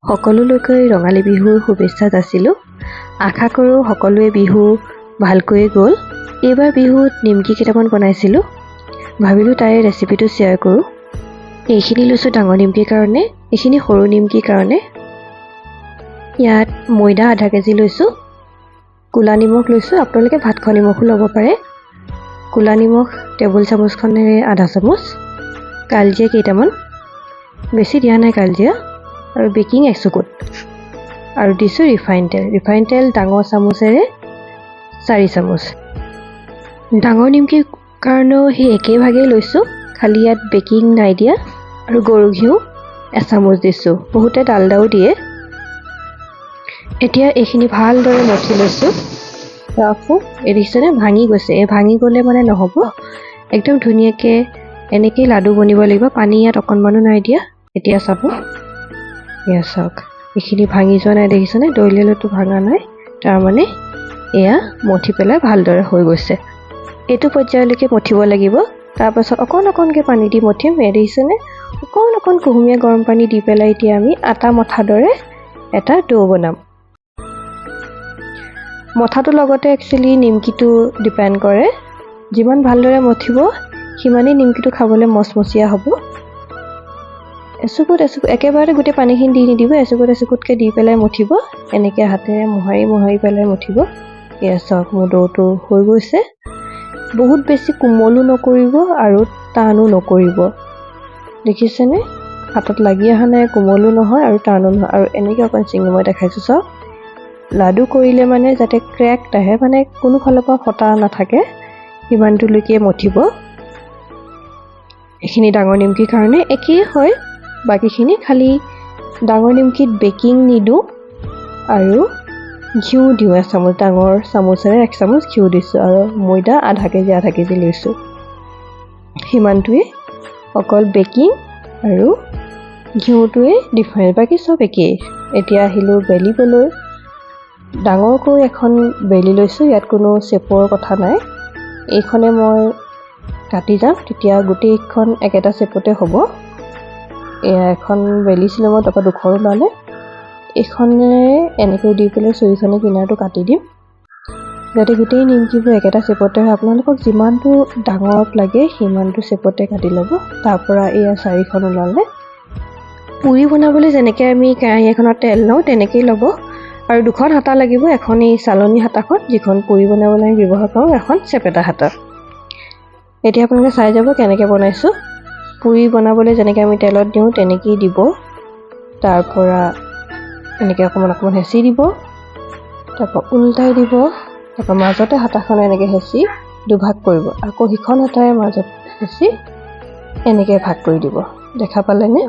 সকলোলৈকে ৰঙালী বিহুৰ শুভেচ্ছা যাচিলোঁ। আশা কৰোঁ সকলোৱে বিহু ভালকৈয়ে গ'ল। এইবাৰ বিহুত নিমকি কেইটামান বনাইছিলোঁ, ভাবিলোঁ তাৰে ৰেচিপিটো শ্বেয়াৰ কৰোঁ। এইখিনি লৈছোঁ ডাঙৰ নিমকিৰ কাৰণে, এইখিনি সৰু নিমকিৰ কাৰণে। ইয়াত ময়দা আধা কেজি লৈছোঁ, ক'লা নিমখ লৈছোঁ, আপোনালোকে ভাত খোৱা নিমখো ল'ব পাৰে। ক'লা নিমখ টেবুল চামুচখনেৰে আধা চামুচ, কালজিৰা কেইটামান, বেছি দিয়া নাই কালজিৰা, আৰু বেকিং 1 চুকুট, আৰু দিছোঁ ৰিফাইন তেল ডাঙৰ চামুচেৰে 4 চামুচ। ডাঙৰ নিমকিৰ কাৰণেও সেই একেভাগেই লৈছোঁ, খালি ইয়াত বেকিং নাই দিয়া, আৰু গৰু ঘিউ 1 চামুচ দিছোঁ। বহুতে ডালদাও দিয়ে। এতিয়া এইখিনি ভালদৰে মঠি লৈছোঁ। তাৰপিছত দেখিছেনে ভাঙি গৈছে। এই ভাঙি গ'লে মানে নহ'ব, একদম ধুনীয়াকৈ এনেকেই লাডু বনিব লাগিব। পানী ইয়াত অকণমানো নাই দিয়া। এতিয়া চাব, এয়া চাওক, এইখিনি ভাঙি যোৱা নাই, দেখিছেনে? দলিয়ালেতো ভাঙা নাই, তাৰমানে এয়া মঠি পেলাই ভালদৰে হৈ গৈছে। এইটো পৰ্যায়লৈকে মঠিব লাগিব। তাৰপাছত অকণকৈ পানী দি মঠিম। দেখিছেনে? অকণ কুহুমীয়া গৰম পানী দি পেলাই এতিয়া আমি আটা মঠাৰ দৰে এটা ডো বনাম। মঠাটোৰ লগতে একচুৱেলি নিমকিটো ডিপেণ্ড কৰে। যিমান ভালদৰে মঠিব সিমানেই নিমকিটো খাবলৈ মচমচীয়া হ'ব। এচুকুট একেবাৰতে গোটেই পানীখিনি দি নিদিব, এচুকুটকৈ দি পেলাই মঠিব। এনেকৈ হাতেৰে মোহাৰি পেলাই মঠিব। এয়া চাওক, মোৰ ডোটো হৈ গৈছে। বহুত বেছি কোমলো নকৰিব আৰু টানো নকৰিব। দেখিছেনে? হাতত লাগি অহা নাই, কোমলো নহয় আৰু টানো নহয়। আৰু এনেকৈ অকণ চিঙি মই দেখাইছোঁ চাওক। লাডু কৰিলে মানে যাতে ক্ৰেক নাহে, মানে কোনো ফালৰ পৰা ফটা নাথাকে, সিমানটোলৈকে মঠিব। এইখিনি ডাঙৰ নিমকিৰ কাৰণে একেই হয় বাকীখিনি, খালি ডাঙৰ নিমকিত বেকিং নিদিওঁ আৰু ঘিউ দিওঁ 1 চামুচ। ডাঙৰ চামুচেৰে 1 চামুচ ঘিউ দিছোঁ, আৰু ময়দা আধা কেজি লৈছোঁ। সিমানটোৱেই, অকল বেকিং আৰু ঘিউটোৱে ডিফাৰেঞ্চ, বাকী চব একেই। এতিয়া আহিলোঁ বেলিবলৈ। ডাঙৰকৈ এখন বেলি লৈছোঁ, ইয়াত কোনো চেপৰ কথা নাই। এইখনে মই কাটি যাম, তেতিয়া গোটেইখন একেটা চেপতে হ'ব। এয়া এখন বেলিছিলোঁ মই, তাৰপৰা 2খন ওলালে। এইখনেৰে এনেকৈ দি পেলাই চুৰিখনে কিনাৰটো কাটি দিম, যাতে গোটেই নিমকিবোৰ একেটা চেপতে হয়। আপোনালোকক যিমানটো ডাঙৰত লাগে সিমানটো চেপতে কাটি ল'ব। তাৰপৰা এয়া 4খন ওলালে। পুৰি বনাবলৈ যেনেকৈ আমি কেৰাহী এখনত তেল লওঁ তেনেকেই ল'ব, আৰু 2খন হাতা লাগিব। এখন এই চালনী হাতাখন, যিখন পুৰি বনাবলৈ আমি ব্যৱহাৰ কৰোঁ, এখন চেপেটা হাতা। এতিয়া আপোনালোকে চাই যাব কেনেকৈ বনাইছোঁ। পুৰি বনাবলৈ যেনেকৈ আমি তেলত দিওঁ তেনেকেই দিব। তাৰপৰা এনেকৈ অকণমান হেঁচি দিব, তাৰপৰা উল্টাই দিব, তাৰপৰা মাজতে হাতাখনে এনেকৈ হেঁচি দুভাগ কৰিব, আকৌ সিখন হাতাৰে মাজত হেঁচি এনেকৈ ভাগ কৰি দিব। দেখা পালেনে?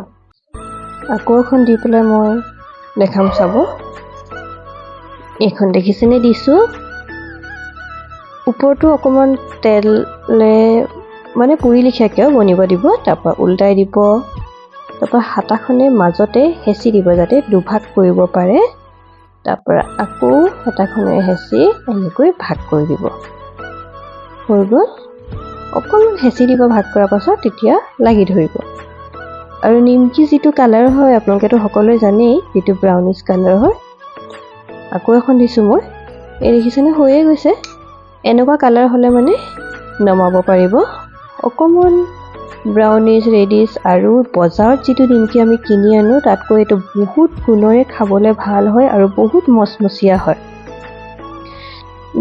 আকৌ এখন দি পেলাই মই দেখাম চাব। এইখন দেখিছেনে দিছোঁ। ওপৰটো অকণমান তেলে মানে পুৰি লিখিয়াকৈও বনিব দিব। তাৰপৰা উল্টাই দিব, তাৰপৰা হাতাখনে মাজতে হেঁচি দিব যাতে দুভাগ কৰিব পাৰে। তাৰপৰা আকৌ হাতাখনে হেঁচি এনেকৈ ভাগ কৰি দিব। হৈ গ'ল। অকণমান হেঁচি দিব ভাগ কৰাৰ পাছত, তেতিয়া লাগি ধৰিব। আৰু নিমকি যিটো কালাৰ হয় আপোনালোকেতো সকলোৱে জানেই, যিটো ব্ৰাউনিছ কালাৰ হয়। আকৌ এখন দিছোঁ মই, এই দেখিছেনে? হৈয়ে গৈছে। এনেকুৱা কালাৰ হ'লে মানে নমাব পাৰিব। অকণমান ব্ৰাউনিছ ৰেডিছ, আৰু বজাৰত যিটো নিমকি আমি কিনি আনো তাতকৈ এইটো বহুত গুণৰে খাবলৈ ভাল হয় আৰু বহুত মচমচীয়া হয়।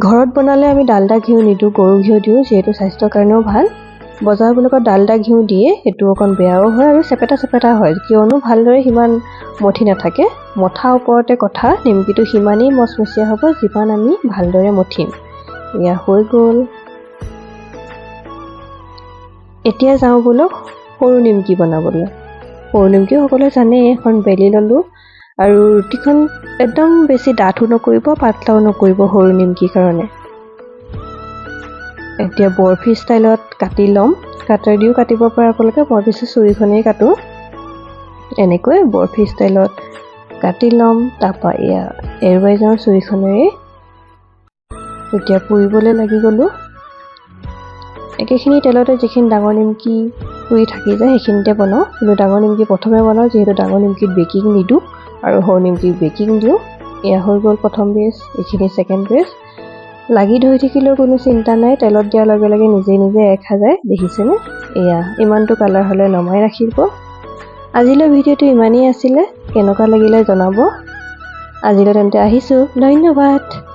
ঘৰত বনালে আমি ডালদা ঘিউ নিদিওঁ, গৰু ঘিউ দিওঁ, যিহেতু স্বাস্থ্যৰ কাৰণেও ভাল। বজাৰবিলাকত ডালদা ঘিউ দিয়ে, সেইটো অকণ বেয়াও হয় আৰু চেপেটা হয়, কিয়নো ভালদৰে সিমান মঠি নাথাকে। মঠাৰ ওপৰতে কথা, নিমকিটো সিমানেই মচমচীয়া হ'ব যিমান আমি ভালদৰে মঠিম। এয়া হৈ গ'ল। এতিয়া যাওঁ ব'লক সৰু নিমকি বনাবলৈ। সৰু নিমকি সকলোৱে জানেই। এখন বেলি ল'লোঁ, আৰু ৰুটিখন একদম বেছি ডাঠো নকৰিব, পাতলাও নকৰিব সৰু নিমকিৰ কাৰণে। এতিয়া বৰফি ষ্টাইলত কাটি ল'ম। কাটাৰ দিও কাটিব পাৰে আপোনালোকে, মই বেছি চুৰিখনেই কাটোঁ। এনেকৈ বৰফি ষ্টাইলত কাটি ল'ম। তাৰপৰা এয়া এৰুৱাই যাওঁ চুৰিখনেৰে। এতিয়া পুৰিবলৈ লাগি গ'লোঁ। একেখিনি তেলতে যিখিনি ডাঙৰ নিমকি পুৰি থাকি যায় সেইখিনিতে বনাওঁ, কিন্তু ডাঙৰ নিমকি প্ৰথমে বনাওঁ, যিহেতু ডাঙৰ নিমকিত বেকিং নিদিওঁ। আৰু সৰু নিমকি বেকিং দিওঁ। এয়া হৈ গ'ল প্ৰথম বেচ, এইখিনি ছেকেণ্ড বেচ। লাগি ধৰি থাকিলেও কোনো চিন্তা নাই, তেলত দিয়াৰ লগে লগে নিজে নিজে খা যায়। দেখিছেনে? এয়া ইমানটো কালাৰ হ'লে নমাই ৰাখিব। আজিলৈ ভিডিঅ'টো ইমানেই আছিলে, কেনেকুৱা লাগিলে জনাব। আজিলৈ তেন্তে আহিছোঁ, ধন্যবাদ।